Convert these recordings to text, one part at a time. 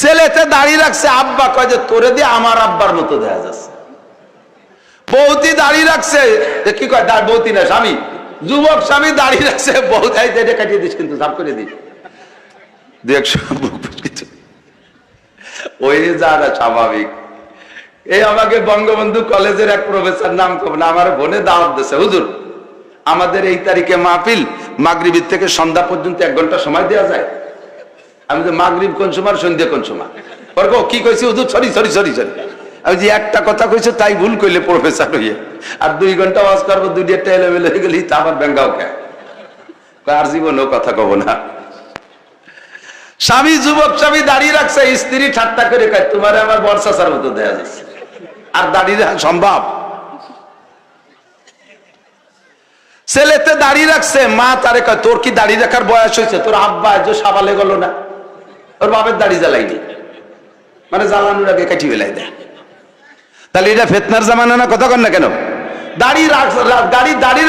ছেলেতে দাঁড়িয়ে রাখছে, আব্বা কয় যে তোরে দিয়ে আমার আব্বার মতো দেখা যাচ্ছে। বৌতি দাঁড়িয়ে রাখছে, কি কয় বৌতি না স্বামী, যুবক স্বামী দাঁড়িয়ে রাখছে, বউ এটা কাটিয়ে দিস কিন্তু সাফ করে দিস। ওই যারা স্বাভাবিক। এই আমাকে বঙ্গবন্ধু কলেজের এক প্রফেসর, নাম কব না, আমার বোনে দাওয়াত দিয়েছে, হুজুর আমাদের এই তারিখে মাহফিল, মাগরিব থেকে সন্ধ্যা পর্যন্ত 1 ঘন্টা সময় দেওয়া যায়। আমি যে মাগরিব কোন সময়, সন্ধ্যা কোন সময়? কি কইছি হুজুর? Sorry sorry sorry sorry. আমি যে একটা কথা কইছি তাই ভুল কইলে প্রফেসর হইয়ে, আর 2 ঘন্টা ওয়াজ করবো, 2টা এলোমেলো হয়ে গেলি তা আমার ব্যাঙ্গাও খায়, আর জীবনেও কথা কব না। স্বামী, যুবক স্বামী দাঁড়িয়ে রাখছে, স্ত্রী ঠাট্টা করে কয় তোমার আমার বর্ষাচার মতো দেখা যাচ্ছে। আর দাঁড়িয়ে রাখা সম্ভব? ছেলেতে দাঁড়িয়ে রাখছে, মা তারে কয় তোর কি দাঁড়িয়ে রাখার বয়স হয়েছে? তোর আব্বা আজ সাবালে গেল না, ওর বাপের দাড়ি জ্বালাইনি, মানে জ্বালানোর আগে কাটি বেলাই দেয়। তাহলে এটা ফিতনার জামানা না? কথা কন না কেন? দাঁড়িয়ে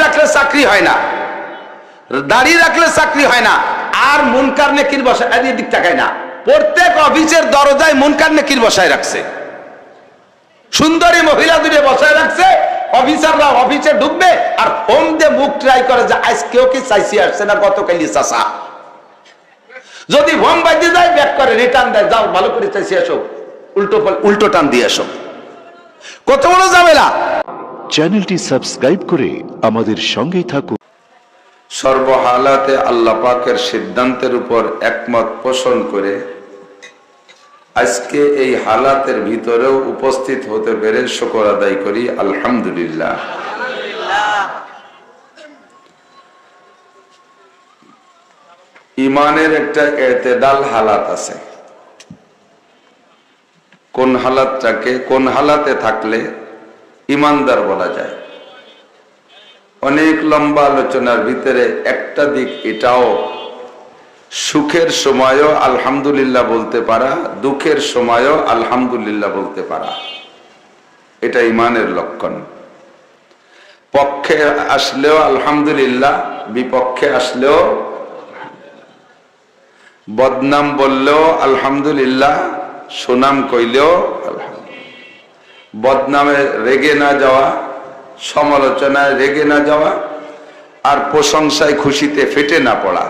রাখলে চাকরি হয় না, দাঁড়িয়ে রাখলে চাকরি হয় না। আর মুনকার নেকির বসায় দিক তাকায় না। প্রত্যেক অফিসের দরজায় মুনকার নেকির বসায় রাখছে, সুন্দরী মহিলা দুটো বসায় রাখছে। অফিসাররা অফিসে ঢুকবে আর হোম দিয়ে মুখ ট্রাই করে যে আজকেও কি চাইছি আসছে না গতকালই চাষা। যদি হোম বাজে যায় ব্যাক করে রিটার্ন দেয়, যাও ভালো করে চাইছি আসো, উল্টো টান দিয়ে আসো। কত বড় ঝামেলা। চ্যানেলটি সাবস্ক্রাইব করে আমাদের সঙ্গেই থাকুন। সর্বহালাতে আল্লাহ পাকের সিদ্ধান্তের উপর একমত পোষণ করে আজকে এই হালাতের ভিতরেও উপস্থিত হতে পেরে শুকর আদায় করি, আলহামদুলিল্লাহ। ইমানের একটা এতেদাল হালাত আছে। কোন হালাতটাকে কোন হালাতে থাকলে ইমানদার বলা যায়? অনেক লম্বা আলোচনার ভিতরে একটা দিক এটাও, সুখের সময়ও আলহামদুলিল্লাহ বলতে পারা, দুঃখের সময়ও আলহামদুলিল্লাহ বলতে পারা, এটা ইমানের লক্ষণ। পক্ষে আসলেও আলহামদুলিল্লাহ, বিপক্ষে আসলেও, বদনাম বললেও আলহামদুলিল্লাহ, সুনাম কইলেও আলহামদুলিল্লাহ। বদনামে রেগে না যাওয়া, সমালোচনায় রেগে না যাওয়া, আর প্রশংসায় খুশিতে ফেটে না পড়া,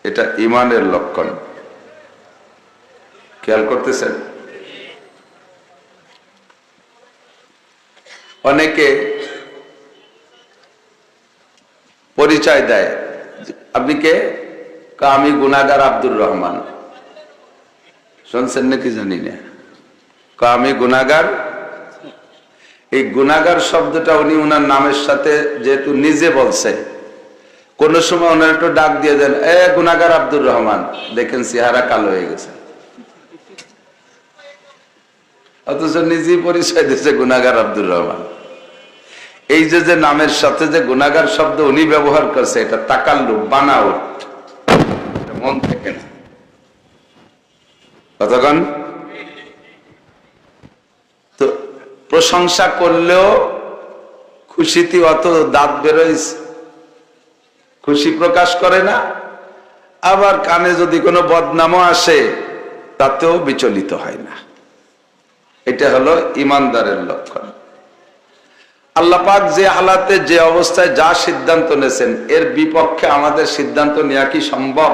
এটা ইমানের লক্ষণ। খেয়াল করতেছেন? অনেকে পরিচয় দেয়, আপনি কে? আমি গুনাহগার আব্দুর রহমান। শুনছেন নাকি জানি না? আমি গুনাহগার। এই গুনাহগার শব্দটা উনি ওনার নামের সাথে যেহেতু নিজে বলছে, কোন সময় ওনার একটু ডাক দিয়ে দেন, এ গুনাহগার আব্দুর রহমান, দেখেন চেহারা কালো হয়ে গেছে, অথচ নিজেই পরিচয় দিচ্ছে গুনাহগার আব্দুর রহমান। এই যে নামের সাথে যে গুনাহগার শব্দ উনি ব্যবহার করছে, এটা তাকাল্লুফ, বানাওয়াট, মন থেকে না। কতক্ষণ তো প্রশংসা করলেও খুশিতে অত দাঁত বেরোয়, খুশি প্রকাশ করে না। আবার কানে যদি কোনো বদনামও আসে তাতেও বিচলিত হয় না। এটা হলো ইমানদারের লক্ষণ। আল্লাহ পাক যে হালাতে যে অবস্থায় যা সিদ্ধান্ত নিয়েছেন, এর বিপক্ষে আমাদের সিদ্ধান্ত নেওয়া কি সম্ভব?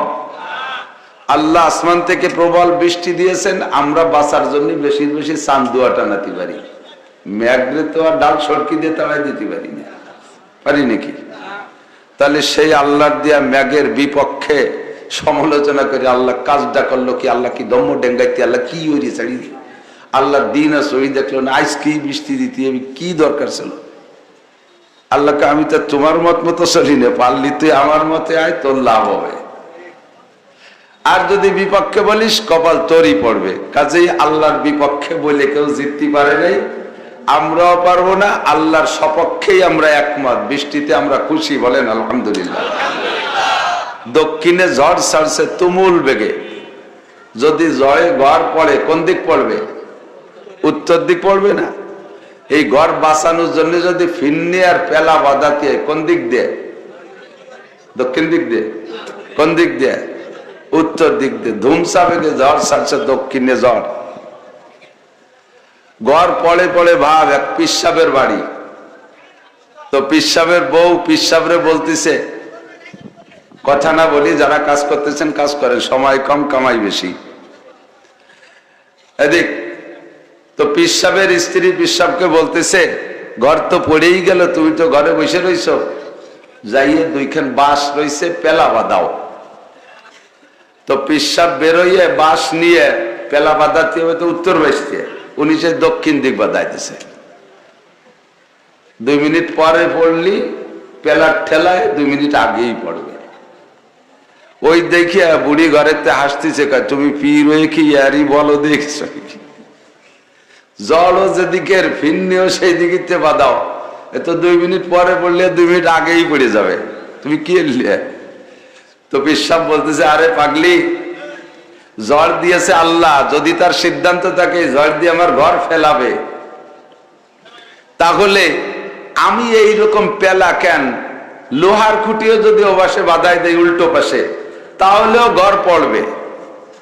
আল্লাহ আসমান থেকে প্রবল বৃষ্টি দিয়েছেন, আমরা বাঁচার জন্য বেশি বেশি চান্দুয়া টানাতে পারি, মেঘরে তো আর ডাল সড়কি দিয়ে তাড়াই দিতে পারি না, পারি নাকি? তাহলে সেই আল্লাহর দিয়া মেঘের বিপক্ষে সমালোচনা করে আল্লাহ কাজটা করলো কি? আল্লাহ কি দম্ম ডেঙ্গাইতে, আল্লাহ কি ওই ছাড়ি, আল্লাহ দিন আছে ওই দেখলো না, আজ কি বৃষ্টি দিতে, আমি কি দরকার ছিল? আল্লাহকে আমি তো তোমার মত মতো চলি না, পারলি তুই আমার মতে আয়, তোর লাভ হবে। আর যদি বিপক্ষে বলিস, কপাল তোরই পড়বে। কাজেই আল্লাহর বিপক্ষে বলে কেউ জিততে পারে নাই, আমরাও পারবো না। আল্লাহর সপক্ষেই আমরা একমত, বৃষ্টিতে আমরা খুশি, বলেন আলহামদুলিল্লাহ। দক্ষিণে ঝড় ছাড়ছে তুমুল বেগে, যদি ঝড় পড়ে কোন দিক পড়বে? উত্তর দিক পড়বে না? এই ঘর বাঁচানোর জন্য যদি ফিন্নি আর পেলা বাঁধাতে, কোন দিক দিয়ে? দক্ষিণ দিক দিয়ে। কোন দিক দিয়ে? উত্তর দিক দিয়ে ধুমসা বেগে ঝড় ছাড়ছে, দক্ষিণে ঝড়। ঘর পড়ে পড়ে ভাব এক পিসাবের বাড়ি। তো পিসাবের বউ পিসাবরে বলতেছে, কথা না বলি, যারা কাজ করতেছেন কাজ করেন, সময় কম কামাই বেশি। এদিক তো পিসাবের স্ত্রী পিসাবকে বলতেছে, ঘর তো পড়েই গেল, তুমি তো ঘরে বসে রইছ, যাইয়ে দুইখান বাঁশ রইছে, পেলা বাঁধাও। তো পিসাব বেরোইয়ে বাঁশ নিয়ে পেলা বাঁধাতে হবে তো উত্তর বাঁচতে, উনি সে দক্ষিণ দিক বাঁধাইতেছে। 2 মিনিট পরে পড়লি পেলার ঠেলায় 2 মিনিট আগেই পড়বে। ওই দেখিয়া বুড়ি ঘরেতে হাসতেছে, তুমি পীর হয়ে কি আরই বলো দেখছো, জলও যেদিকের ফিরনিও সেই দিকে বাঁধাও, এত 2 মিনিট পরে পড়লে 2 মিনিট আগেই পড়ে যাবে, তুমি কি এলে? তো পিসাব বলতেছে, আরে পাগলি, ঝড় দিয়েছে আল্লাহ, যদি তার সিদ্ধান্ত থাকে ঝড় দিয়ে আমার ঘর ফেলাবে, তাহলে আমি এইরকম পেলা কেন, লোহার খুঁটিও যদি ও পাশে বাধাই দেয় উল্টো পাশে, তাহলেও ঘর পড়বে।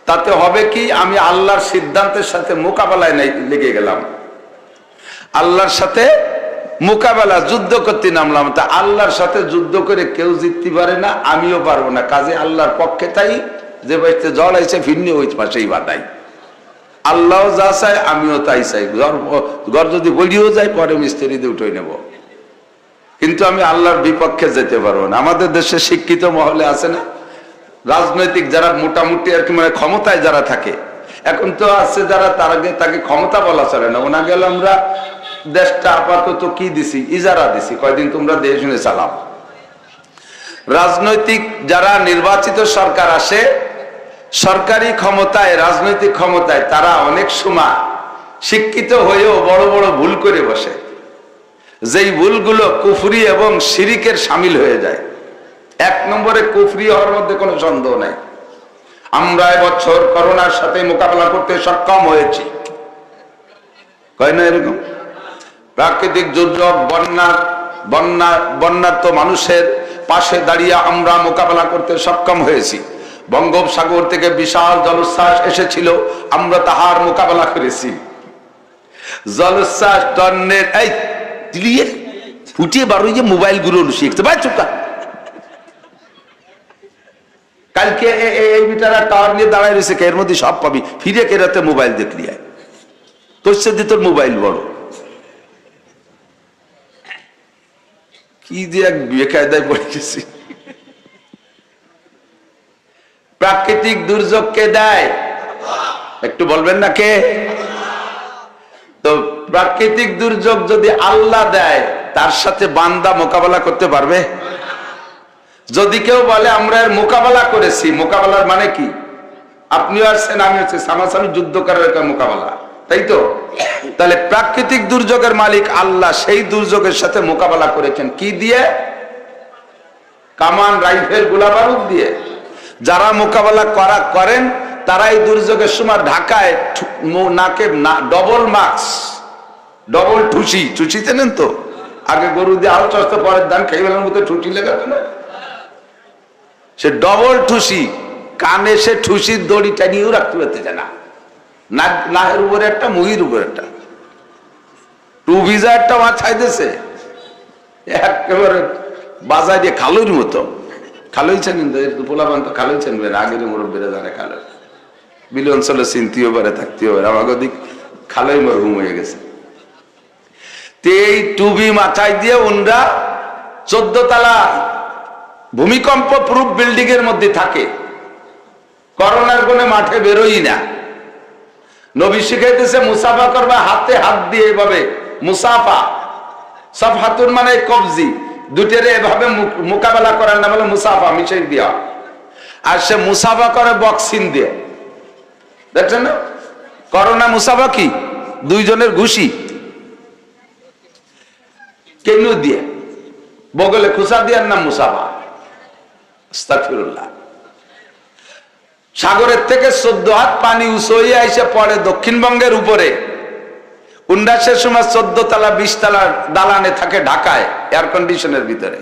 তাতে হবে কি, আমি আল্লাহর সিদ্ধান্তের সাথে মোকাবেলায় লেগে গেলাম, আল্লাহর সাথে মোকাবেলা, যুদ্ধ করতে নামলাম। তা আল্লাহর সাথে যুদ্ধ করে কেউ জিততে পারে না, আমিও পারবো না। কাজে আল্লাহর পক্ষে তাই, যে বাড়িতে জল আইছে ফিরনি ওই পাশেই বাধাই। আল্লাহ যা চায় আমিও তাই চাই। ঘর যদি বলিও যায় পরে মিস্ত্রি দিয়ে উঠে নেব, কিন্তু আমি আল্লাহর বিপক্ষে যেতে পারবো না। আমাদের দেশে শিক্ষিত মহলে আছে না, রাজনৈতিক যারা মোটামুটি আর কি, মানে ক্ষমতায় যারা থাকে, এখন তো আছে যারা, তাকে ক্ষমতা বলা চলে না, ওনা গেল আমরা দেশটা আপাতত কি দিছি, ইজারা দিছি, কয়দিন তোমরা দেশ শুনে চালাও। রাজনৈতিক যারা নির্বাচিত সরকার আসে, সরকারি ক্ষমতায়, রাজনৈতিক ক্ষমতায়, তারা অনেক সময় শিক্ষিত হয়েও বড় বড় ভুল করে বসে, যেই ভুলগুলো কুফরি এবং শিরিকের শামিল হয়ে যায়। 1 নম্বরে কুফরি হওয়ার মধ্যে কোনো সন্দেহ নাই। আমরা এবছর করোনার সাথে মোকাবেলা করতে সক্ষম হয়েছি, কয় না এরকম? প্রাকৃতিক দুর্যোগ, বন্যার্ত মানুষের পাশে দাঁড়িয়ে আমরা মোকাবেলা করতে সক্ষম হয়েছি। বঙ্গোপসাগর থেকে বিশাল জলোচ্ছ্বাস এসেছিল, আমরা তাহার মোকাবেলা করেছি। জলোচ্ছ্বাস টন্নের এই দিলিয়ে ফুটিয়ে বারো যে মোবাইল গুলো শিখতে ভাই চুপকা। কালকে এই মিটার টাওয়ার নিয়ে দাঁড়ায় রয়েছে, এর মধ্যে সব পাবি, ফিরে কেরাতে মোবাইল দেখলি তোর সাথে তোর মোবাইল বড় কি দিয়ে এক বেকায়দায় পড়ে গেছি। প্রাকৃতিক দুর্যোগ কে দেয় একটু বলবেন না কে? তো প্রাকৃতিক দুর্যোগ যদি আল্লাহ দেয়, তার সাথে বান্দা মোকাবেলা করতে পারবে? যদি কেউ বলে আমরা এর মোকাবেলা করেছি, মোকাবেলার মানে কি? আপনিও আসছেন, আমি হচ্ছে সামাসামি যুদ্ধ করার একটা মোকাবেলা, তাই তো? তাহলে প্রাকৃতিক দুর্যোগের মালিক আল্লাহ, সেই দুর্যোগের সাথে মোকাবেলা করেছেন কি দিয়ে? কামান, রাইফেল, গোলাবারুদ দিয়ে। যারা মোকাবেলা করেন তারাই দুর্যোগের সময় ঢাকায় নাকে ডবল মাস্ক, ডবল ঠুসি, ঠুসি চেনেন তো? আগে গরু দিয়ে আল চস্ত, পরের ধান খেয়ে ফেলার মতো ঠুসি লেগে না, সে ডবল ঠুসি, কানে সে ঠুসির দড়ি টানিয়েও রাখতে পারতেছে না, নাহের উপরে একটা, মুহির উপরে একটা, টু ভিজা একটা মাথায় দিয়েছে, একেবারে বাজায় দিয়ে খালুর মতো। খালুই চেনেন তো, পোলাপান তো খালুই চেনবেন, আগের মুরব্বীরা জানে খালো, বিল অঞ্চলে চিনতেও পারে, থাকতেও পারে, আমাকে দিক খালোই মরহুম হয়ে গেছে। এই টুবি মাথায় দিয়ে উনরা 14 তলা ভূমিকম্প প্রুফ বিল্ডিং এর মধ্যে থাকে, করোনার কোনে মাঠে বেরোই না। নবী শিখাইতেছে মুসাফা করবা হাতে হাত দিয়ে, এভাবে মুসাফা, সাফহাতুন মানে কবজি, দুটের এভাবে মোকাবেলা করার নাম হলো মুসাফা, মিশাই দিয়া। আর সে মুসাফা করে বক্সিং দিয়ে, দেখছেন না? করোনা মুসাফা কি? দুইজনের ঘুষি, কেন দিয়ে বগলে খুশা দিয়ার নাম মুসাফা। আস্তাগফিরুল্লাহ। সাগরের থেকে 14 হাত পানি উঁচু হয়ে এসে পড়ে দক্ষিণবঙ্গের উপরে। 19 সময় 14 তলা 20 তলা দালানে থাকে ঢাকায়, এয়ার কন্ডিশনের ভিতরে।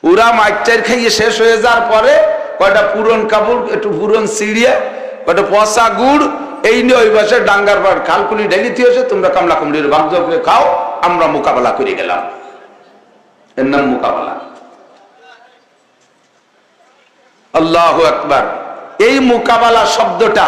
ওরা মাইকটার খাইয়ে শেষ হয়ে যাওয়ার পরে কয়টা পুরন কাপড়, একটু পুরন সিঁড়িয়ে, কয়টা পচা গুড়, এই নিয়ে ওই বাসে ডাঙ্গার বার খালকুলি ঢেলিতে হয়েছে, তোমরা কামলা কুমড়ির ভাগ্য করে খাও, আমরা মোকাবেলা করে গেলাম। এর নাম মোকাবেলা। আল্লাহু আকবার। এই মোকাবেলা শব্দটা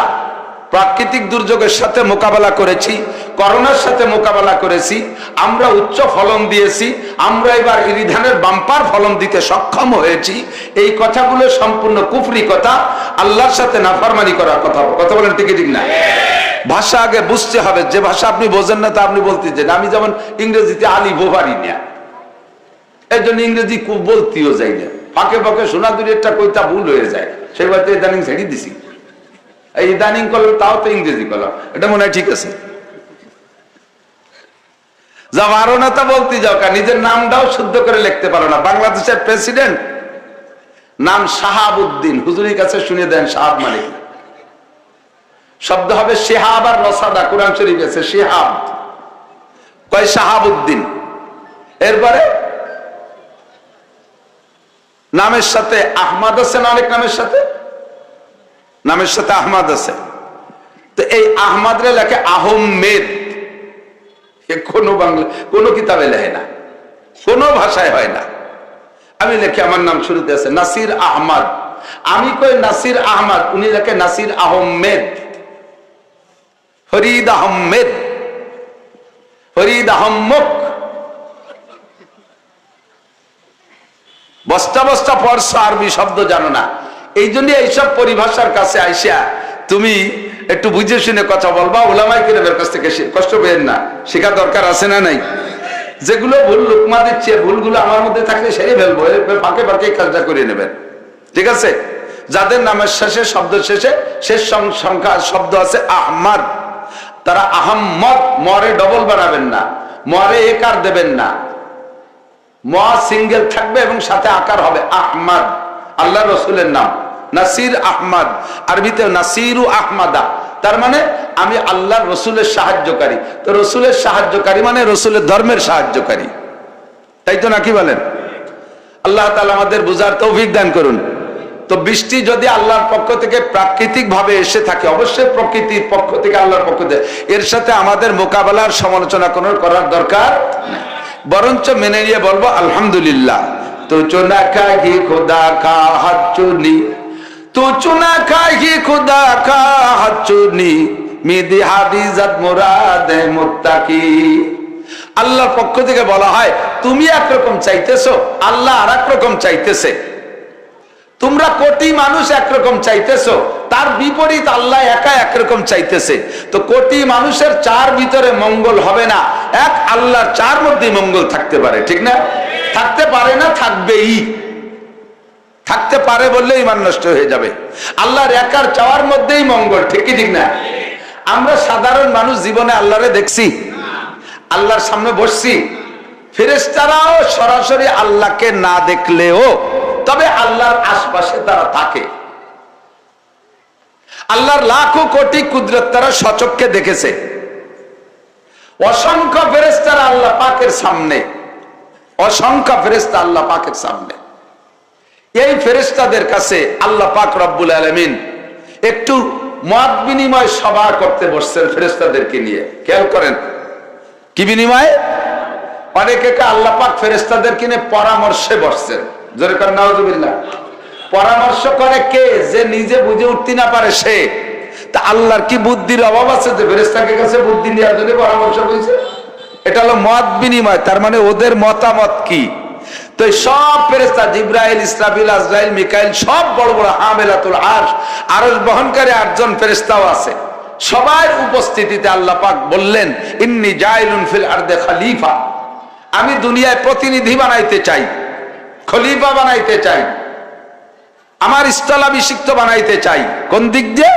প্রাকৃতিক দুর্যোগের সাথে মোকাবেলা করেছি, করোনার সাথে মোকাবেলা করেছি, আমরা উচ্চ ফলন দিয়েছি, আমরা এবার ইরি ধানের বাম্পার ফলন দিতে সক্ষম হয়েছি। এই কথাগুলো সম্পূর্ণ কুফরি কথা, আল্লাহর সাথে নাফরমানি করার কথা। কথা বলেন ঠিক ঠিক না? ভাষা আগে বুঝতে হবে, যে ভাষা আপনি বোঝেন না তা আপনি বলতে চান। আমি যেমন ইংরেজিতে আলি বোভারি না, এই জন্য ইংরেজি খুব বলতেও যাই না, ফাঁকে ফাঁকে শোনা দূরে একটা কইতা ভুল হয়ে যায়, সেই বাড়িতে ইদানিং ছেড়ে দিছি। এই ইদানিং করলাম তাও তো ইংরেজি করলাম, এটা মনে হয় ঠিক আছে। যা পারো না তা বলতে যাও, নিজের নামটাও শুদ্ধ করে লিখতে পারো না। বাংলাদেশের প্রেসিডেন্ট নাম শাহাবুদ্দিন, হুজুরের কাছে শুনে দেন শাহাব মালিক, শব্দ হবে শেহাব আর রসাদা, কোরআন শরীফ আছে শেহাব, কয় শাহাবুদ্দিন। এরপরে নামের সাথে আহমদ আছে না, অনেক নামের সাথে, নামের সাথে আহমদ আছে, তো এই আহমদ রে লেখে আহমেদ। কোনো বাংলা কোনো কিতাবে লেখে না, কোনো ভাষায় হয় না। আমি লেখি আমার নাম শুরুতে আছে নাসির আহমদ, আমি কই নাসির আহমদ, উনি লেখে নাসির আহমেদ, ফরিদ আহমেদ, ফরিদ আহম্মক। বস্তা বস্তা পড়ছ, আরবি শব্দ জানো না, এই জন্য এইসব পরিভাষার কাছে আইসা তুমি একটু বুঝে শুনে কথা বলবা। ওলামায়ে কেরামের কাছ থেকে কষ্ট পেয়েন না, শেখা দরকার আছে না নাই? যেগুলো ভুল লোকমা দিচ্ছে, ভুলগুলো আমার মধ্যে থাকলে সেরে ফেলবো, ফাঁকে ফাঁকে কাজটা করে নেবেন, ঠিক আছে? যাদের নামের শেষে শব্দ শেষে শেষ সংখ্যা শব্দ আছে আহমদ, তারা আহম্মদ, মরে ডবল বানাবেন না, মরে একার দেবেন না, ম সিঙ্গেল থাকবে এবং সাথে আকার হবে আহমদ। আল্লাহ রসুলের নাম নাসির আহমদ, আরবিতে নাসিরু আহমদা, তার মানে আমি আল্লাহ রসুলের সাহায্যকারী। তো রসুলের সাহায্যকারী মানে রসুলের ধর্মের সাহায্যকারী, তাই তো নাকি বলেন? আল্লাহ তাআলা আমাদের বুঝার তৌফিক দান করুন। তো বৃষ্টি যদি আল্লাহর পক্ষ থেকে প্রাকৃতিক ভাবে এসে থাকে, অবশ্যই প্রকৃতির পক্ষ থেকে, আল্লাহর পক্ষ থেকে, এর সাথে আমাদের মোকাবেলার সমালোচনা করার দরকার নেই, বরঞ্চ মেনে নিয়ে বলবো আলহামদুলিল্লাহ। তো চুনা খাহি খুদা কা হাত চুনি, তো চুনা খাহি খুদা কা হাত চুনি, মিদি হাদিজাত মুরাদে মুত্তাকি। আল্লাহর পক্ষ থেকে বলা হয় তুমি একরকম চাইতেছো, আল্লাহ আর একরকম চাইতেছে। তোমরা কোটি মানুষ একরকম চাইতেছো, তার বিপরীত আল্লাহ একা একরকম চাইতেছে। তো কোটি মানুষের চার ভিতরে মঙ্গল হবে না, এক আল্লাহর চার মধ্যে মঙ্গল থাকতে পারে, ঠিক না? থাকতে পারে না, থাকবেই। থাকতে পারে বললে ঈমান নষ্ট হয়ে যাবে। আল্লাহর একার চাওয়ার মধ্যেই মঙ্গল, ঠিক কি ঠিক না? আমরা সাধারণ মানুষ জীবনে আল্লাহরে দেখছি, আল্লাহর সামনে বসছি, ফেরেশতারাও সরাসরি আল্লাহকে না দেখলেও তবে আল্লাহর আশপাশে তারা থাকে। আল্লাহর লাখো কোটি কুদরত তারা সচক্ষে দেখেছে। অসংখ্য ফেরেশতারা আল্লাহ পাকের সামনে, অসংখ্য ফেরেশতা আল্লাহ পাকের সামনে। এই ফেরেশতাদের কাছে আল্লাহ পাক রব্বুল আলামিন একটু মত বিনিময় সভা করতে বসছেন ফেরেশতাদেরকে নিয়ে। খেয়াল করেন কি বিনিময়? অনেকে আল্লাহ পাক ফেরেশতাদেরকে নিয়ে পরামর্শে বসছেন। জোরে করেন নাউযুবিল্লাহ। পরামর্শ করে কে? যে নিজে বুঝে উঠতে না পারে সে। তা আল্লাহর কি বুদ্ধির অভাব আছে যে ফেরেশতাকে কাছে বুদ্ধি নেওয়ার জন্য পরামর্শ করেছে? এটা হলো মত বিনিময়, তার মানে ওদের মতামত কি। তো সব ফেরেশতা জিবরাইল, ইসরাফিল, আজরাইল, মিকাইল, সব বড় বড় হামেলাতুল আরশ, আরশ বহনকারী 8 জন ফেরেশতাও আছে। সবার উপস্থিতিতে আল্লাহ পাক বললেন ইন্নী জাইলুন ফিল আরদে খলিফা, আমি দুনিয়ায় প্রতিনিধি বানাইতে চাই, খলিফা বানাইতে চাই, আমার স্থলাভিষিক্ত বানাইতে চাই। কোন দিক দিয়ে?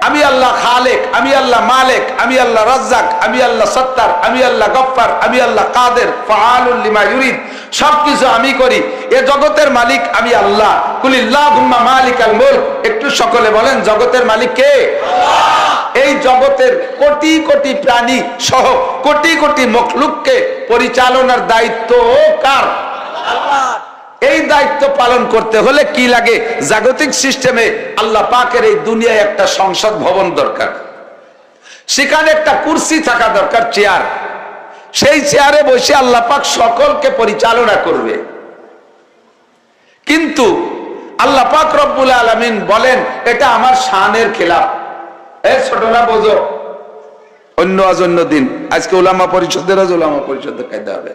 আমি আল্লাহ খালেক, আমি আল্লাহ মালিক, আমি আল্লাহ রাজ্জাক, আমি আল্লাহ সত্তার, আমি আল্লাহ গফফার, আমি আল্লাহ কাদের, ফাআলুল লিমা ইউরিদ, সবকিছু আমি করি। এ জগতের মালিক আমি আল্লাহ। কুলিল্লাহুম্মা মালিকাল মুলক, একটু সকলে বলেন জগতের মালিক কে? আল্লাহ। এই জগতের কোটি কোটি প্রাণী সহ কোটি কোটি মখলুককে পরিচালনার দায়িত্ব কার? আল্লাহ। এই দায়িত্ব পালন করতে হলে কি লাগে? জাগতিক সিস্টেমে আল্লাহ পাকের এই দুনিয়ায় একটা সংসদ ভবন দরকার, সেখানে একটা কুরসি থাকা দরকার, চেয়ার। সেই চেয়ারে বসে আল্লাহ পাক সকলকে পরিচালনা করবে। কিন্তু আল্লাহ পাক রব্বুল আলামিন বলেন এটা আমার শানের খেলাফ। এই ছোটরা বোঝো, অন্য আজ অন্য দিন, আজকে উলামা পরিষদের উলামা পরিষদে কায়দা হবে।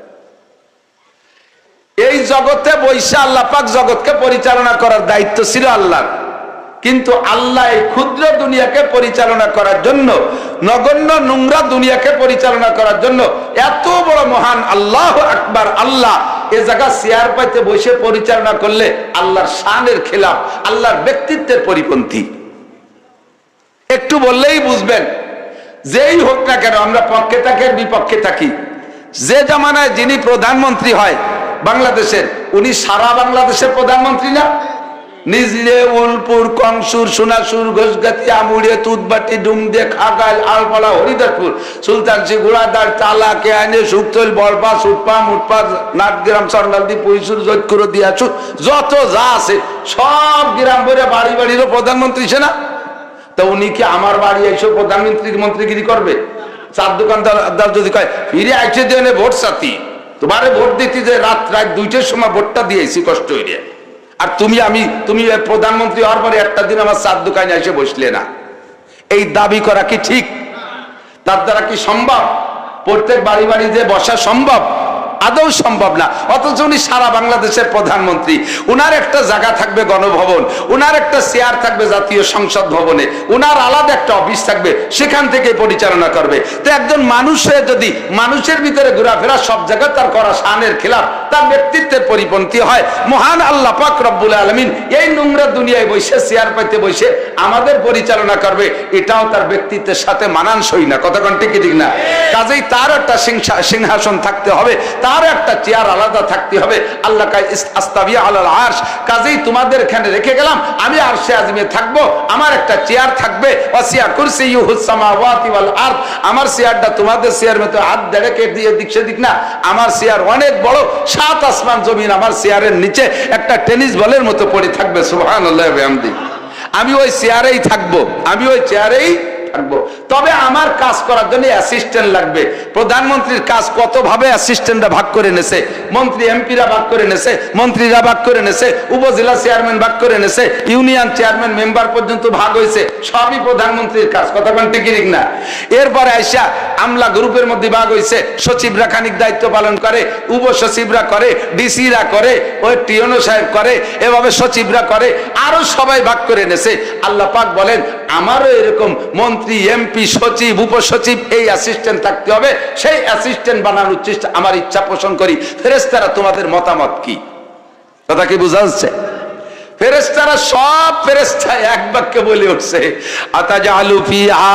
এই জগতে বৈশা আল্লাহ পাক জগৎকে পরিচালনা করার দায়িত্ব ছিল আল্লাহর, কিন্তু আল্লাহ এই ক্ষুদ্র দুনিয়াকে পরিচালনা করার জন্য, নগণ্য নোংরা দুনিয়াকে পরিচালনা করার জন্য এত বড় মহান আল্লাহ আকবার আল্লাহ এ জায়গা চেয়ার পাইতে বসে পরিচালনা করলে আল্লাহর শানের খেলাফ, আল্লাহর ব্যক্তিত্বের পরিপন্থী। একটু বললেই বুঝবেন, যেই হোক না কেন, আমরা পক্ষে থাকি আর বিপক্ষে থাকি, যে জামানায় যিনি প্রধানমন্ত্রী হয় বাংলাদেশের, উনি সারা বাংলাদেশের প্রধানমন্ত্রী না? নিজলে, উলপুর, কংসুর, সোনাসুর, ঘোষগাতি, আমুড়িয়া, তুতবাটি, ডুমদে, খাগাইল, আলপাড়া, হরিদাসপুর, সুলতানসি, ঘোড়াদার, চালা, কেয়ানে, সুক্তল, বলপা, সুটপা, মুটপা, নাটগ্রাম, চন্ডালদি, পুইসুর, জৈতকুর, দিয়াচুর, যত যা আছে সব গ্রাম ভরে বাড়ি বাড়িরও প্রধানমন্ত্রী সে না? তো উনি কি আমার বাড়ি এসে মন্ত্রীগিরি করবে? চার দোকানদার যদি কয় ফিরে আইসে দিয়ে ভোট সাথী, তোমারে ভোট দিতে যে রাত 2টার সময় ভোটটা দিয়েছি কষ্ট হইলে, আর তুমি প্রধানমন্ত্রী হওয়ার পরে একটা দিন আমার চার দোকানে এসে বসলে না, এই দাবি করা কি ঠিক? তার দ্বারা কি সম্ভব? প্রত্যেক বাড়ি বাড়ি যে বসা সম্ভব? আদৌ সম্ভব না। অথচ উনি সারা বাংলাদেশের প্রধানমন্ত্রী, উনার একটা জায়গা থাকবে গণভবন, উনার একটা চেয়ার থাকবে জাতীয় সংসদ ভবনে, উনার আলাদা একটা অফিস থাকবে, সেখান থেকে পরিচালনা করবে। তো একজন মানুষের যদি মানুষের ভিতরে ঘোরাফেরা সব জায়গায় তার করা শানের খেলাফ, তার ব্যক্তিত্বের পরিপন্থী হয়, মহান আল্লাহ পাক রব্বুল আলামিন এই নোংরা দুনিয়ায় বসে চেয়ার পাইতে বসে আমাদের পরিচালনা করবে, এটাও তার ব্যক্তিত্বের সাথে মানানসই না। কথা কোন ঠিক ঠিক না? কাজেই তার একটা সিংহাসন থাকতে হবে, তার একটা চেয়ার আলাদা থাকতে হবে। আল্লাহ কায় আস্তাবিয়া আলাল আরশ, কাজেই তোমাদের এখানে রেখে গেলাম, আমি আরশে আযমে থাকবো, আমার একটা চেয়ার থাকবে, ওয়াসিয়া কুরসিয়ুহুস সামাওয়াতি ওয়াল আরদ, আমার চেয়ারটা তোমাদের চেয়ার মতো হাত দেড়েকে দিয়ে দিক সেদিক না, আমার চেয়ার অনেক বড়, 7 আসমান জমিন আমার চেয়ারের নিচে একটা টেনিস বলের মতো পড়ে থাকবে। সুবহানাল্লাহি ওয়া বিহামদিহি। আমি ওই চেয়ারেই থাকবো, আমি ওই চেয়ারেই থাকবো। তবে আমার কাজ করার জন্য অ্যাসিস্ট্যান্ট লাগবে। প্রধানমন্ত্রীর কাজ কত ভাবে অ্যাসিস্ট্যান্টরা ভাগ করে নেছে, মন্ত্রী এমপিরা ভাগ করে নেছে, মন্ত্রীরা ভাগ করে নেছে, উপজেলা চেয়ারম্যান ভাগ করে নেছে, ইউনিয়ন চেয়ারম্যান মেম্বার পর্যন্ত ভাগ হয়েছে, সবই প্রধানমন্ত্রীর কাজ। কথা কোন ঠিক না? এরপরে আইসা আমলা গ্রুপের মধ্যে ভাগ হয়েছে, সচিবরা খানিক দায়িত্ব পালন করে, উপসচিবরা করে, ডিসিরা করে, ওই টিওনো সাহেব করে, এভাবে সচিবরা করে, আরো সবাই ভাগ করে নেছে। আল্লাহ পাক বলেন আমারও এরকম মন্ত্রী, এমপি, সচিব, উপসচিব, এই অ্যাসিস্ট্যান্ট থাকতে হবে। সেই অ্যাসিস্ট্যান্ট বানানোর চেষ্টা আমার ইচ্ছা পোষণ করি। ফেরেশতারা তোমাদের মতামত কি? কথা কি বোঝা যাচ্ছে? ফেরেশতারা সব ফেরেশতা এক বাক্যে বলে উঠছে, আতাজালু ফিহা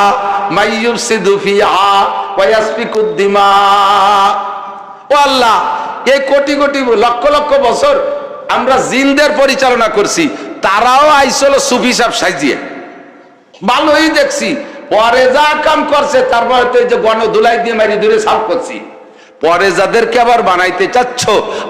মাইয়ুফসিদু ফিহা ওয়া ইয়াসফিকুদ দিমা। ও আল্লাহ, এই কোটি কোটি লক্ষ লক্ষ বছর আমরা জিনদের পরিচালনা করছি, তারাও আইসলো সুফি সাহেব সাজিয়ে, ভালোই দেখছি, পরে যা কাম করছে তারপরে তো এই যে গণধুলাই দিয়ে মারি দূরে সাফ করছি, পরে যাদেরকে আবার বানাইতে চাচ্ছ,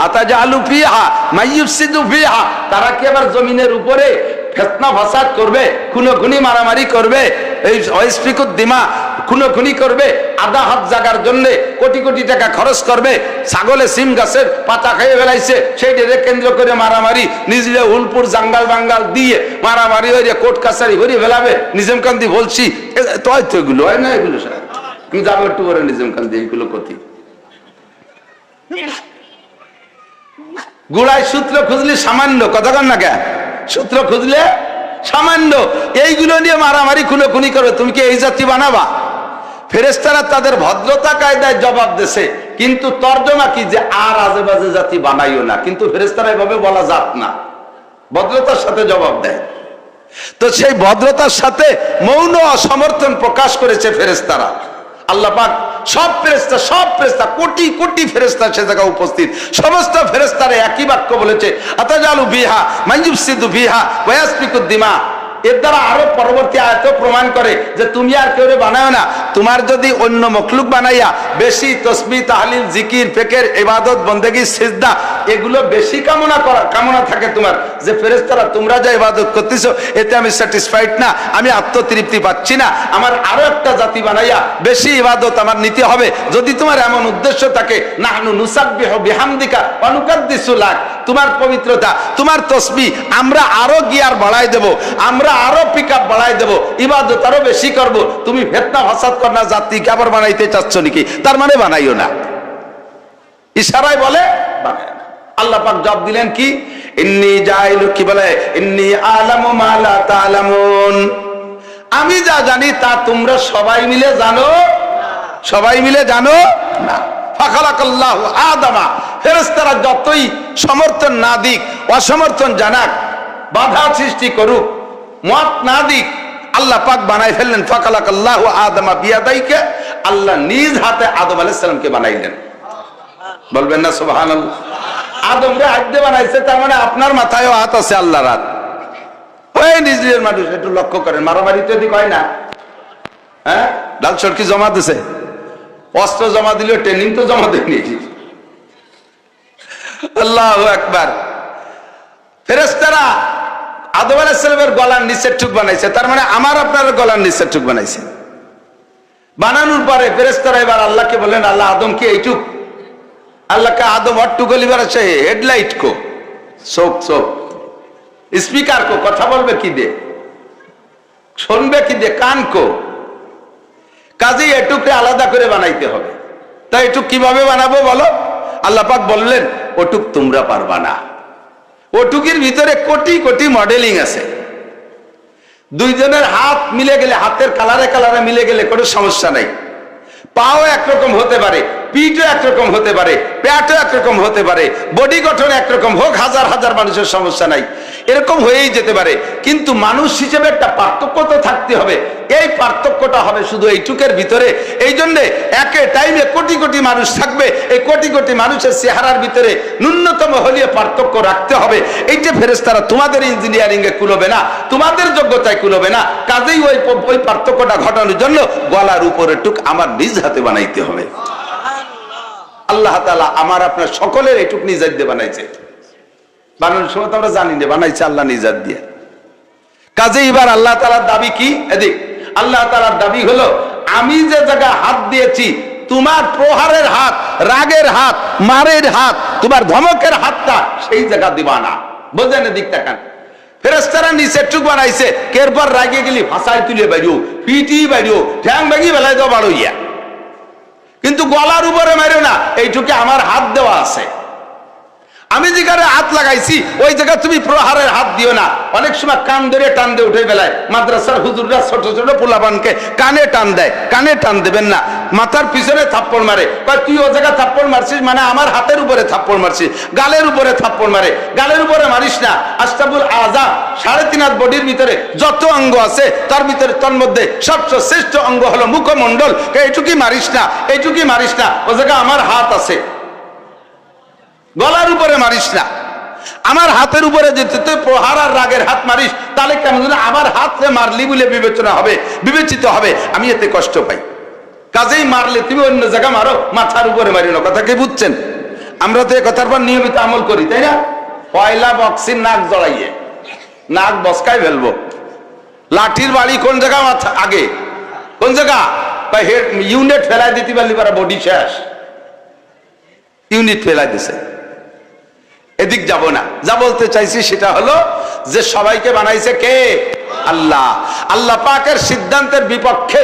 আতাজালু ফিহা মাইয়ুফসিদু ফিহা, তারা কি আবার জমিনের উপরে ফিতনা ফাসাদ করবে, খুনোখুনি মারামারি করবে, এই ওয়াইসফিকুদ দিমা, খুনোখুনি করবে, আধা হাত জাগার জন্য কোটি কোটি টাকা খরচ করবে, ছাগলে সিম গাছের পাতা খেয়ে ফেলাইছে সেইটাকে কেন্দ্র করে মারামারি, নিজে উলপুর জাঙ্গাল বাঙ্গাল দিয়ে মারামারি হয়ে কোর্ট কাছারি ভরিয়ে ফেলাবে। নিজামকান্দি বলছি তো হয়তো এগুলো হয় না, এগুলো তুমি যাবো একটু করে নিজামকান্দি, এইগুলো ক্ষতি গুড়ায় সূত্র খুঁজলে সামান্য, কথা কন না কে, সূত্র খুঁজলে সামান্য, এইগুলো নিয়ে মারামারি খুনোখুনি করবে, তুমি কি এই জাতি বানাবা? ফেরেশতারা তাদের ভদ্রতা কায়দায় জবাব দিছে, কিন্তু তর্জমা কি যে আর আজে বাজে জাতি বানাইও না, কিন্তু ফেরেশতারা এভাবে বলা যাত না, ভদ্রতার সাথে জবাব দেয়। তো সেই ভদ্রতার সাথে মৌন অসমর্থন প্রকাশ করেছে ফেরেশতারা। আল্লাহ পাক সব ফেরেশতা কোটি কোটি ফেরেশতা সে জায়গায় উপস্থিত, সমস্ত ফেরেশতারা একই বাক্য বলেছে, আতাজালু বিহা মাইয়ুফসিদু বিহা ওয়া ইয়াসফিকুদ দিমা। এর দ্বারা আরো পরবর্তী আয়াত প্রমাণ করে যে তুমি আর কেউ বানাও না, তোমার যদি অন্য মখলুক বানাইয়া বেশি তসবিহ তাহলিল জিকির ফিকির ইবাদত বন্দেগী সিজদা এগুলো বেশি কামনা থাকে তোমার, যে ফেরেশতারা তোমরা যা ইবাদত করতেছো এতে আমি স্যাটিসফাইড না, আমি আত্মতৃপ্তি পাচ্ছি না, আমার আরো একটা জাতি বানাইয়া বেশি ইবাদত আমার নিতে হবে। যদি তোমার এমন উদ্দেশ্য থাকে, নাহনু নুসাব্বিহু বিহামদিকা ওয়া নুকাদ্দিসু লাক, তোমার পবিত্রতা তোমার তসবিহ আমরা আরো গিয়ার বাড়াই দেব, আমরা আরো পিকআপ বাড়াই দেব, ইবাদত আরো বেশি করব। তুমি ফিতনা ফাসাদ করনা জাতি কাবার বানাইতে চাচ্ছ নাকি? তার মানে বানাইও না, ইশারায় বলে বানায় না। আল্লাহ পাক জবাব দিলেন কি? ইন্নী জাইলু, কি বলে? ইন্নী আলামু মা লা তা'লামুন, আমি যা জানি তা তোমরা সবাই মিলে জানো, সবাই মিলে জানো না। ফাখালাকাল্লাহু আদামা, ফেরেশতারা যতই সমর্থন না দিক, অসমর্থন জানাক, বাধা সৃষ্টি করুক, মত না দিক, আল্লাহ পাক বানাই ফেললেন। ফাখালাকাল্লাহু আদামা বিয়াদাইকে, আল্লাহ নিজ হাতে আদম আলাইহিস সালামকে বানাইলেন। বলবেন না সুবহানাল্লাহ? আদমকে হাত দিয়ে বানাইছে, তার মানে আপনার মাথায়ও হাত আছে আল্লাহর হাত। ওই নিজের মানুষ একটু লক্ষ্য করেন, মারামারি তো এদিক হয় না, হ্যাঁ? লাল সরকি জমা দিছে, অস্ত্র জমা দিল, ট্রেনিং তো জমা দেয়নি। আল্লাহু আকবার। ফেরেশতারা আদম আলাইহিস সালামের গলার নিচের টুক বানাইছে, তার মানে আমার আপনার গলার নিচের টুক বানাইছে। বানানোর পরে ফেরেশতারা এবার আল্লাহকে বলেন, আল্লাহ আদম কি এইটুক? আল্লাহ কা আদম হট্টু গলিবার আছে, হেডলাইট কো, চোখ চোখ, স্পিকার কো, কথা বলবে কি দে, শুনবে কি দে, কান কো, কাজে এটুকটা আলাদা করে বানাইতে হবে। তাই এটুক কিভাবে বানাবো বলো? আল্লাহ পাক বললেন, ওটুক তোমরা পারবা না, ওটুকির ভিতরে কোটি কোটি মডেলিং আছে। দুইজনের হাত মিলে গেলে, হাতের কালারে কালারে মিলে গেলে কোনো সমস্যা নাই। পাও একরকম হতে পারে, পিঠও একরকম হতে পারে, পেটও একরকম হতে পারে, বডি গঠন একরকম হোক, হাজার হাজার মানুষের সমস্যা নাই, এরকম হয়েই যেতে পারে। কিন্তু মানুষ হিসেবে একটা পার্থক্য তো থাকতে হবে। এই পার্থক্যটা হবে শুধু এইটুকের ভিতরে। এই জন্যে একে টাইমে কোটি কোটি মানুষ থাকবে, এই কোটি কোটি মানুষের চেহারার ভিতরে ন্যূনতম হলিয়ে পার্থক্য রাখতে হবে। এই যে ফেরেশতারা তোমাদের ইঞ্জিনিয়ারিং এ কুলবে না, তোমাদের যোগ্যতায় কুলবে না, কাজেই ওই পার্থক্যটা ঘটানোর জন্য গলার উপরে টুক আমার নিজ হাতে বানাইতে হবে। আল্লাহ তাআলা আমার আপনার সকলের এইটুক নিজ হাতে বানাইছে। বানানোর সময় তো আমরা জানি না, বানাইছে আল্লাহ নিজ হাত দিয়ে। কাজে এবার আল্লাহ তাআলার দাবি কি? এদিক আল্লাহ তাআলার দাবি হলো, আমি যে জায়গায় হাত দিয়েছি, তোমার প্রহারের হাত, রাগের হাত, মারের হাত, তোমার ধমকের হাতটা সেই জায়গা দিবা না। বোঝেন? এদিক তাকান। ফেরেশতারা নিচে টুক বানাইছে, এরপর রাগে গেলি ভাষায় তুলে বাইরো, পিটি বাইরো, ঠ্যাং ভাঙি বেলায় দাও বাড়ইয়া, কিন্তু গলার উপরে মারো না, এইটুকু আমার হাত দেওয়া আছে। আমি যেখানে হাত লাগাইছি ওই জায়গা তুমি প্রহারের হাত দিও না। অনেক সময় কান ধরে টান দিয়ে উঠে বেলায় মাদ্রাসার হুজুররা ছোট ছোট পোলাপানকে কানে টান দেয়, কানে টান দেবেন না, মাথার পিছনে থাপ্পড় মারে। তুই ও জায়গা থাপ্পড় মারছিস মানে আমার হাতের উপরে থাপ্পড় মারছিস, গালের উপরে থাপ্পড় মারে, গালের উপরে মারিস না। আশরাফুল আযা, 3.5 হাত বডির ভিতরে যত অঙ্গ আছে তার ভিতরে তন্মধ্যে সবচেয়ে শ্রেষ্ঠ অঙ্গ হলো মুখমণ্ডল। এইটুকুই মারিস না, এইটুকুই মারিস না, ও জায়গা আমার হাত আছে। গলার উপরে মারিস না, আমার হাতের উপরে যেতে তুই প্রহার আর রাগের হাত মারিস, তাহলে কেমন আমার হাতে মারলি বলে বিবেচনা হবে, বিবেচিত হবে, আমি এতে কষ্ট পাই। কাজেই মারলে তুমি অন্য জায়গা মারো, মাথার উপরে মারি না। কথা কি বুঝছেন? আমরা তো এই কথার পর নিয়মিত আমল করি, তাই না? পয়লা বক্সির নাক জড়াইয়ে নাক বসকাই ফেলবো। লাঠির বাড়ি কোন জায়গা মাথা আগে, কোন জায়গা? হেড ইউনিট ফেলাই দিতে পারলি পারা, বডি শেষ, ইউনিট ফেলাই দিছে। এদিক যাব না। যা বলতে চাইছি সেটা হলো যে সবাইকে বানাইছে কে? আল্লাহ। আল্লাহ পাকের সিদ্ধান্তের বিপক্ষে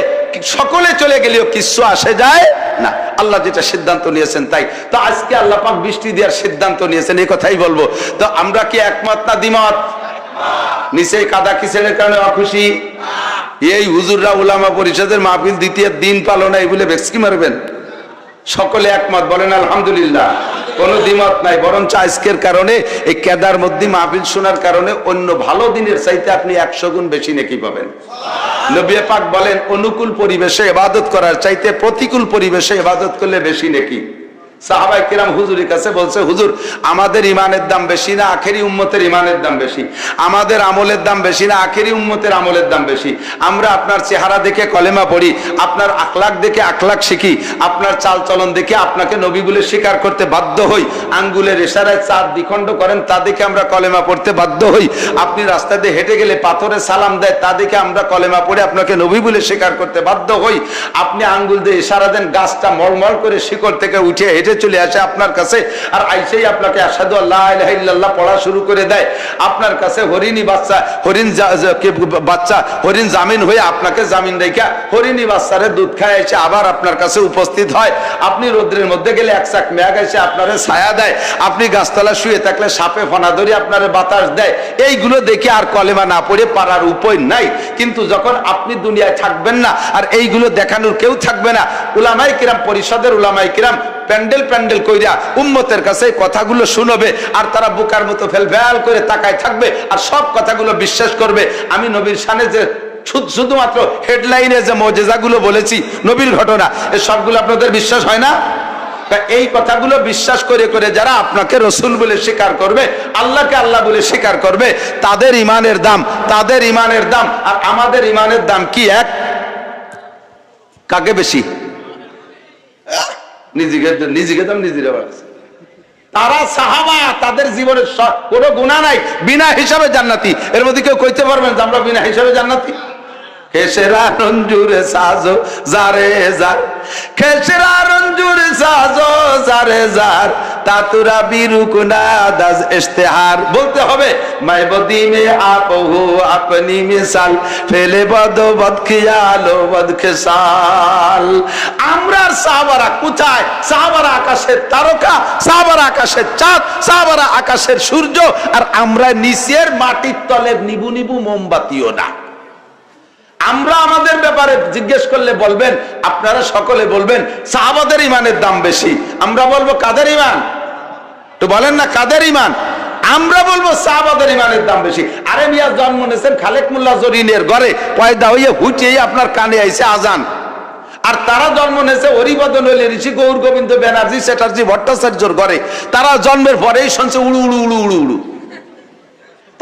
সকলে চলে গেলেও কিছু আসে যায় না। আল্লাহ যেটা সিদ্ধান্ত নিয়েছেন তাই। তো আজকে আল্লাহ পাক বৃষ্টি দেওয়ার সিদ্ধান্ত নিয়েছেন, এই কথাই বলবো। তো আমরা কি একমত না দ্বিমত? নিচে কাদা কিসের কারণে অখুশি? এই হুজুররা উলামা পরিষদের মাহফিল দ্বিতীয় দিন পালো না, এই বলে ভেক্সকি মারবেন? সকলে একমত বলেন আলহামদুলিল্লাহ। কোন দ্বিমত নাই, বরঞ্চ আজকের কারণে এই কেদার মধ্যে মাহফিল শোনার কারণে অন্য ভালো দিনের চাইতে আপনি 100 গুণ বেশি নেকি পাবেন। নবী পাক বলেন, অনুকূল পরিবেশে ইবাদত করার চাইতে প্রতিকূল পরিবেশে ইবাদত করলে বেশি নেকি। সাহাবায়ে কিরাম হুজুরের কাছে বলছে, হুজুর আমাদের ইমানের দাম বেশি না আখেরি উম্মতের ইমানের দাম বেশি? আমাদের আমলের দাম বেশি না আখেরি উম্মতের আমলের দাম বেশি? আমরা আপনার চেহারা দেখে কলেমা পড়ি, আপনার আখলাক দেখে আখলাক শিখি, আপনার চাল চলন দেখে আপনাকে নবী বলে স্বীকার করতে বাধ্য হই, আঙ্গুলের ইশারায় চাঁদ দ্বিখণ্ড করেন তা দেখে আমরা কলেমা পড়তে বাধ্য হই, আপনি রাস্তা দিয়ে হেঁটে গেলে পাথরে সালাম দেয় তা দেখে আমরা কলেমা পড়ে আপনাকে নবী বলে স্বীকার করতে বাধ্য হই, আপনি আঙ্গুল দিয়ে ইশারা দেন গাছটা মলমল করে শিকড় থেকে উঠে হেঁটে চলে আসে আপনার কাছে, আর আইসেই আপনাকে আশহাদু আল্লা ইলাহা ইল্লাল্লাহ পড়া শুরু করে দেয়, আপনার কাছে হরিণী বাচ্চা হরিণ জামিন হয়ে আপনাকে জামিন রেখা হরিণী বাচ্চারে দুধ খায় এসে আবার আপনার কাছে উপস্থিত হয়, আপনি রোদ্রের মধ্যে গেলে এক চাক মেঘ এসে আপনারে ছায়া দেয়, আপনি গাছতলা শুয়ে থাকলে সাপে ফনা ধরে আপনারে বাতাস দেয়, এইগুলো দেখে আর কলেমা না পড়ে পারার উপায় নাই। কিন্তু যখন আপনি দুনিয়ায় থাকবেন না আর এইগুলো দেখানোর কেউ থাকবে না, উলামায়ে কিরাম পরিষদের উলামায়ে কিরাম প্যান্ডেল প্যান্ডেল কইরা উম্মতের কাছে কথাগুলো শুনবে, আর তারা বোকার মতো ফেলফেল করে তাকায় থাকবে আর সব কথাগুলো বিশ্বাস করবে। আমি নবীর শানে যে শুধুমাত্র হেডলাইনে যে মুজিজাগুলো বলেছি নবীর ঘটনা, এই সবগুলো আপনাদের বিশ্বাস হয় না? এই কথাগুলো বিশ্বাস করে করে যারা আপনাকে রসুল বলে স্বীকার করবে, আল্লাহকে আল্লাহ বলে স্বীকার করবে, তাদের ইমানের দাম আর আমাদের ইমানের দাম কি এক? কাকে বেশি? নিজেকে দাম নিজেরা বাড়াচ্ছে। তারা সাহাবা, তাদের জীবনের কোনো গুনাহ নাই, বিনা হিসাবে জান্নাতি। এর মধ্যে কেউ কইতে পারবেন যে আমরা বিনা হিসাবে জান্নাতি? খেসেরা রঞ্জুরে সাজো জারে জার, খেসেরা রঞ্জুরে সাজো জারে জার, তাতুরা বিরুকুনা দাজ ইশতেহার। বলতে হবে মাইবদি মে আপহু আপনি মিসাল, ফেলে বদ বদ খিয়ালো বদ খেসাল। আমরা সাহাবারা কোথায়? সাহাবারা আকাশের তারকা, সাহাবারা আকাশের চাঁদ, সাহাবারা আকাশের সূর্য, আর আমরা নিচের মাটির তলের নিবু নিবু মোমবাতিও না। আমরা আমাদের ব্যাপারে জিজ্ঞেস করলে বলবেন, আপনারা সকলে বলবেন সাহাবাদের ইমানের দাম বেশি। আমরা বলবো কাদের ইমান? তো বলেন না কাদের ইমান? আমরা বলবো সাহাবাদের ইমানের দাম বেশি। আরে মিয়া, জন্ম নিয়েছেন খালেক মোল্লা জরিনের ঘরে, পয়দা হইয়ে হুটিয়ে আপনার কানে আইছে আজান, আর তারা জন্ম নিয়েছে হরিবদন হইলে ঋষি গৌর গোবিন্দ ব্যানার্জি চ্যাটার্জি ভট্টাচার্যর ঘরে, তারা জন্মের পরেই শুনছে উড়ু উড়ু উড়ু উড়ু উড়ু।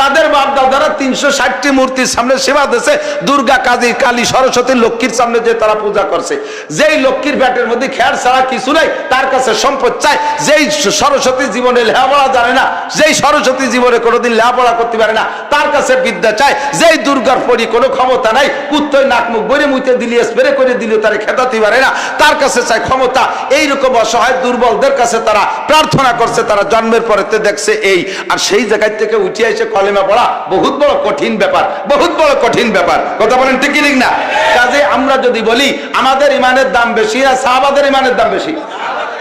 তাদের বাপ দাদারা 360টি মূর্তির সামনে সেবা দিয়েছে, দুর্গা, কাজী, কালী, সরস্বতী, লক্ষ্মীর সামনে যে তারা পূজা করছে। যেই লক্ষ্মীর ব্যাটের মধ্যে খেয়ার ছাড়া কিছু নাই, তার কাছে সম্পদ চায়। যেই সরস্বতী জীবনে লেখাপড়া জানে না, যেই সরস্বতী জীবনে কোনোদিন লেখাপড়া করতে পারে না, তার কাছে বিদ্যা চায়। যেই দুর্গার পরি কোনো ক্ষমতা নাই, কুত্তই নাক মুখ বইরে মুইতে দিলে স্প্রে করে দিলেও তারা খেতাতে পারে না, তার কাছে চায় ক্ষমতা। এইরকম অসহায় দুর্বলদের কাছে তারা প্রার্থনা করছে, তারা জন্মের পরেতে দেখছে এই। আর সেই জায়গা থেকে উঠে এসে কলেমা পড়া বহুত বড় কঠিন ব্যাপার, বহুত বড় কঠিন ব্যাপার। কথা বলেন ঠিক ঠিক না? কাজে আমরা যদি বলি আমাদের ইমানের দাম বেশি না সাহাবাদের ইমানের দাম বেশি,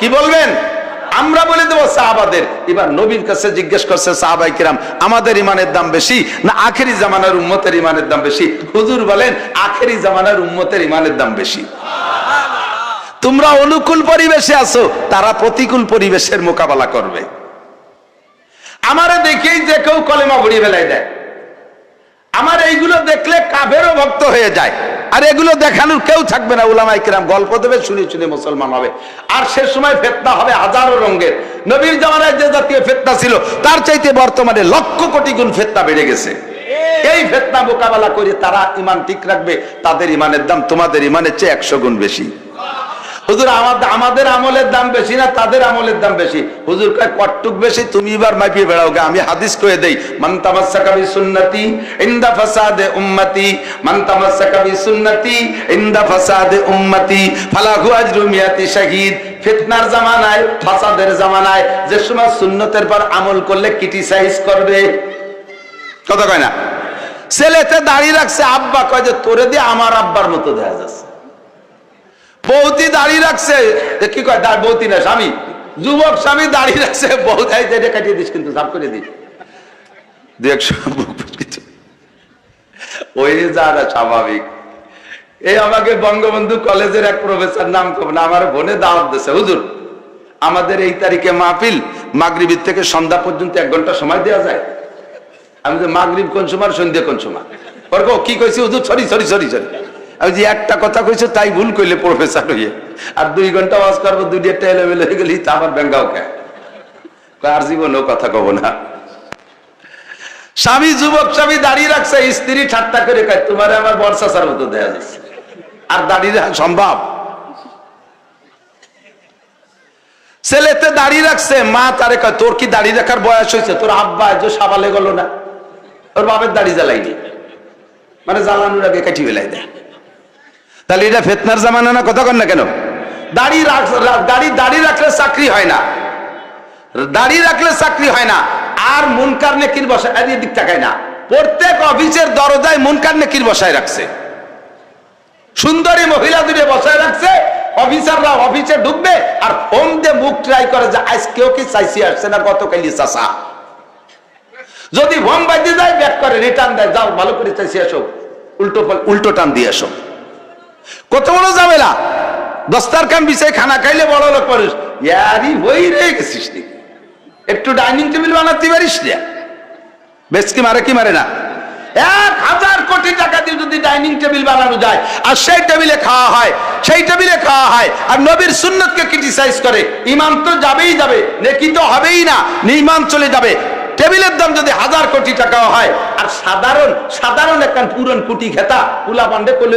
কি বলবেন? আমরা বলে দেবো সাহাবাদের। এবার নবীর কাছে জিজ্ঞেস করছে সাহাবায়ে কিরাম, আমাদের ইমানের দাম বেশি না আখেরি জামানার উম্মতের ইমানের দাম বেশি? হুজুর বলেন আখেরি জামানার উম্মতের ইমানের দাম বেশি। তোমরা অনুকূল পরিবেশে আছো, তারা প্রতিকূল পরিবেশের মোকাবেলা করবে। আমারে দেখেই যে কেউ কলেমা পড়িয়ে ফেলাই দেয়, আমার এইগুলো দেখলে কাফেরও ভক্ত হয়ে যায়, আর এগুলো দেখানোর কেউ থাকবে না। উলামায়ে কিরাম গল্প দেবে, শুনে শুনে মুসলমান হবে। আর সে সময় ফিতনা হবে হাজারো রঙের। নবীর জামানায় যে জাতীয় ফিতনা ছিল তার চাইতে বর্তমানে লক্ষ কোটি গুণ ফিতনা বেড়ে গেছে। এই ফিতনা মোকাবেলা করে তারা ইমান ঠিক রাখবে, তাদের ইমানের দাম তোমাদের ইমানের চেয়ে 100 গুণ বেশি। হুজুর আমাদের আমলের দাম বেশি না তাদের আমলের দাম বেশি? হুজুর কয় কটটুক বেশি, তুমি এবার মাইপিয়ে বেড়াও গে। আমি হাদিস কয়ে দেই, মান তামাসসাকা বিসুন্নতি ইনদা ফাসাদে উম্মতি, মান তামাসসাকা বিসুন্নতি ইনদা ফাসাদে উম্মতি ফালাহু আজরু মিয়াতি শাহীদ। ফিতনার জামানায়, ফাসাদের জামানায় যে সময় সুন্নতের পর আমল করলে ক্রিটিসাইজ করবে, কথা কয় না? ছেলেতে দাঁড়িয়ে রাখছে, আব্বা কয় যে তোরে দিয়ে আমার আব্বার মতো দেখা যাচ্ছে। বৌতি দাঁড়িয়ে রাখছে, কি কয় বৌতি না স্বামী, যুবক স্বামী দাঁড়িয়ে রাখছে, বউ এটা কাটিয়ে দিস কিন্তু সাফ করে দিস। ওই যারা স্বাভাবিক। এই আমাকে বঙ্গবন্ধু কলেজের এক প্রফেসর, নাম কব না, আমার বোনে দাওয়াত দিয়েছে, হুজুর আমাদের এই তারিখে মাহফিল, মাগরিবের থেকে সন্ধ্যা পর্যন্ত 1 ঘন্টা সময় দেওয়া যায়। আমি যে মাগরিব কোন সময়, সন্ধ্যা কোন সময়? কি কইছি হুজুর? সরি সরি সরি সরি, ওই যে একটা কথা কইছো তাই ভুল কইলে প্রফেসর হইয়ে, আর 2 ঘন্টা ওয়াজ করবো, 2টা এলোমেলো হয়ে গেলি তা আমার ব্যাঙ্গাও কে, আর জীবনেও কথা কব না। স্বামী, যুবক স্বামী দাঁড়িয়ে রাখছে, স্ত্রী ঠাট্টা করে কয় তোমার আমার বর্ষাচার মতো দেখা যাচ্ছে, আর দাঁড়িয়ে রাখা সম্ভব? ছেলেতে দাঁড়িয়ে রাখছে, মা তারে কয় তোর কি দাঁড়িয়ে রাখার বয়স হয়েছে? তোর আব্বা যে সাবালে গেল না, ওর বাপের দাড়ি জ্বালাইনি, মানে জ্বালানোর আগে কাটি বেলাই দেয়। তাহলে এটা ফিতনার জামানা না? কথা কন না কেন? দাড়ি রাখলে চাকরি হয় না, দাড়ি রাখলে চাকরি হয় না। আর মুনকার নেকির বসায় দিক তাকায় না, প্রত্যেক অফিসের দরজায় মুনকার নেকির বসায় রাখছে, সুন্দরী মহিলা দুটো বসায় রাখছে। অফিসাররা অফিসে ঢুকবে আর ফোন দিয়ে মুখ ট্রাই করে যে আজকেও কি চাইছি আসছে না গতকালই চাষা। যদি ফোন বাজে যায় ব্যাক করে রিটার্ন দেয়, যাও ভালো করে চাইছি আসো, উল্টো টান দিয়ে আসো। কত বড় ঝামেলা! দস্তারখান বিছাই খানা খাইলে বড় লোক মানুষ, ইয়ারি বই রে গেছিস নি, একটু ডাইনিং টেবিল বানাতে পারিস না? বেশ কি মারে, কি মারে না? 1000 কোটি টাকা দিয়ে যদি ডাইনিং টেবিল বানানো যায় আর সেই টেবিলে খাওয়া হয়, সেই টেবিলে খাওয়া হয় আর নবীর সুন্নতকে ক্রিটিসাইজ করে, ঈমান তো যাবেই যাবে, নেকি তো হবেই না, ঈমান চলে যাবে। টেবিলের দাম যদি 1000 কোটি টাকাও হয় আর সাধারণ একটা পুরন কুটি খেতা পুলা বান্ডে করলে